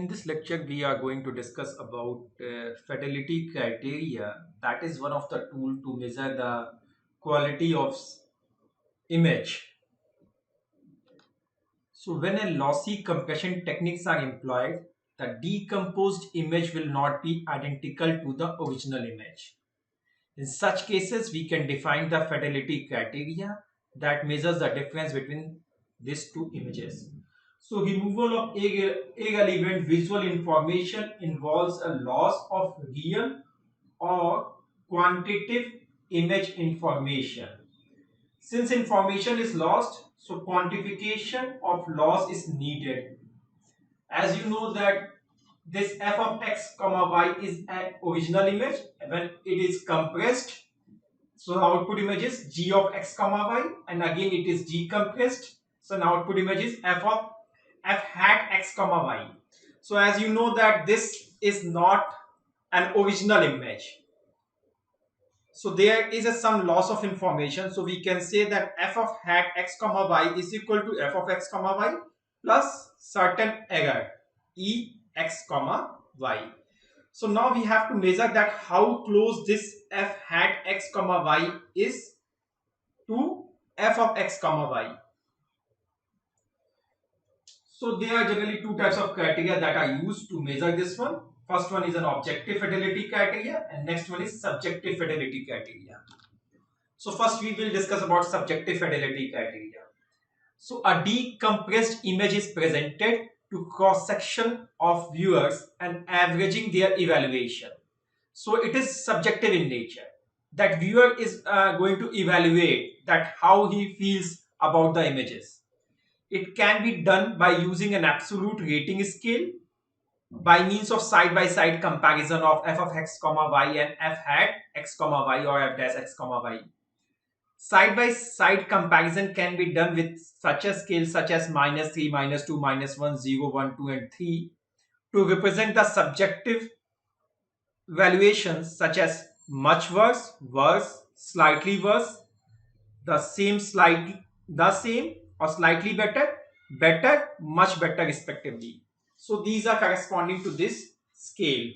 In this lecture, we are going to discuss about fidelity criteria. That is one of the tool to measure the quality of image. So when a lossy compression techniques are employed, the decomposed image will not be identical to the original image. In such cases, we can define the fidelity criteria that measures the difference between these two images. So removal of irrelevant visual information involves a loss of real or quantitative image information. Since information is lost, so quantification of loss is needed. As you know that this f of x comma y is an original image. When it is compressed, so the output image is g of x comma y, and again it is decompressed. So now output image is f of f hat x comma y. So as you know that this is not an original image. So there is some loss of information. So we can say that f of hat x comma y is equal to f of x comma y plus certain error e x comma y. So now we have to measure that how close this f hat x comma y is to f of x comma y. So there are generally two types of criteria that are used to measure this one. First one is an objective fidelity criteria and next one is subjective fidelity criteria. So first we will discuss about subjective fidelity criteria. So a decompressed image is presented to cross section of viewers and averaging their evaluation. So it is subjective in nature. That viewer is going to evaluate that how he feels about the images. It can be done by using an absolute rating scale by means of side-by-side comparison of f of x comma y and f hat x comma y or f dash x comma y. Side-by-side comparison can be done with such a scale such as -3, -2, -1, 0, 1, 2 and 3 to represent the subjective valuations such as much worse, worse, slightly worse, the same, slightly, the same or slightly better, better, much better respectively. So these are corresponding to this scale.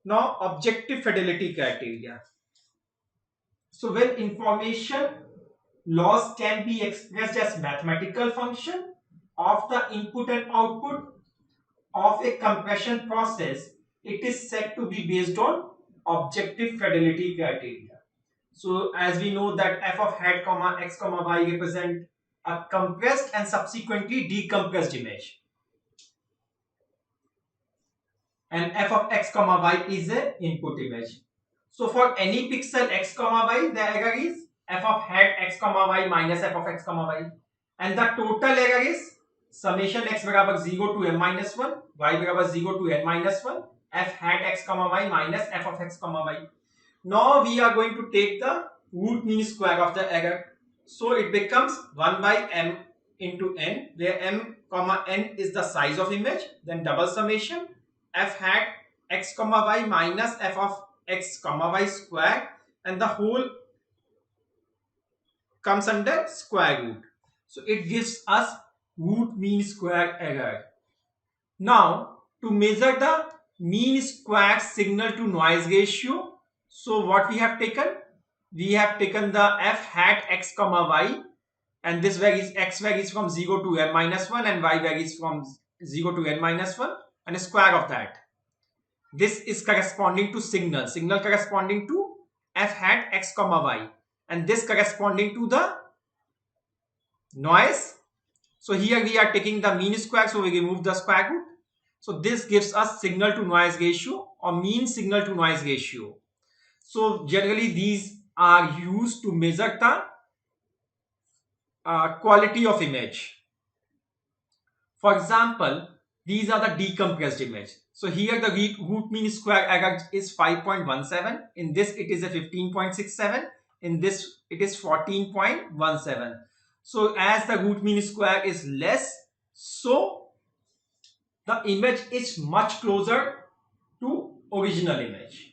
Now objective fidelity criteria. So when information loss can be expressed as mathematical function of the input and output of a compression process, it is said to be based on objective fidelity criteria. So as we know that f of hat comma x comma y represent a compressed and subsequently decompressed image, and f of x comma y is an input image. So for any pixel x comma y, the error is f of hat x comma y minus f of x comma y, and the total error is summation x बराबर 0 to m minus 1, y बराबर 0 to n minus 1, f hat x comma y minus f of x comma y. Now we are going to take the root mean square of the error. So it becomes 1 by m into n, where m comma n is the size of image, then double summation f hat x comma y minus f of x comma y square, and the whole comes under square root. So it gives us root mean square error. Now to measure the mean square signal to noise ratio, so what we have taken? We have taken the f hat x comma y, and this varies, x varies from 0 to m minus 1 and y varies from 0 to n minus 1, and a square of that. This is corresponding to signal corresponding to f hat x comma y, and this corresponding to the noise. So here we are taking the mean square, so we remove the square root. So this gives us signal to noise ratio or mean signal to noise ratio. So generally these are used to measure the quality of image. For example, these are the decompressed image. So here the root mean square error is 5.17. In this it is a 15.67. In this it is 14.17. So as the root mean square is less, so the image is much closer to original image.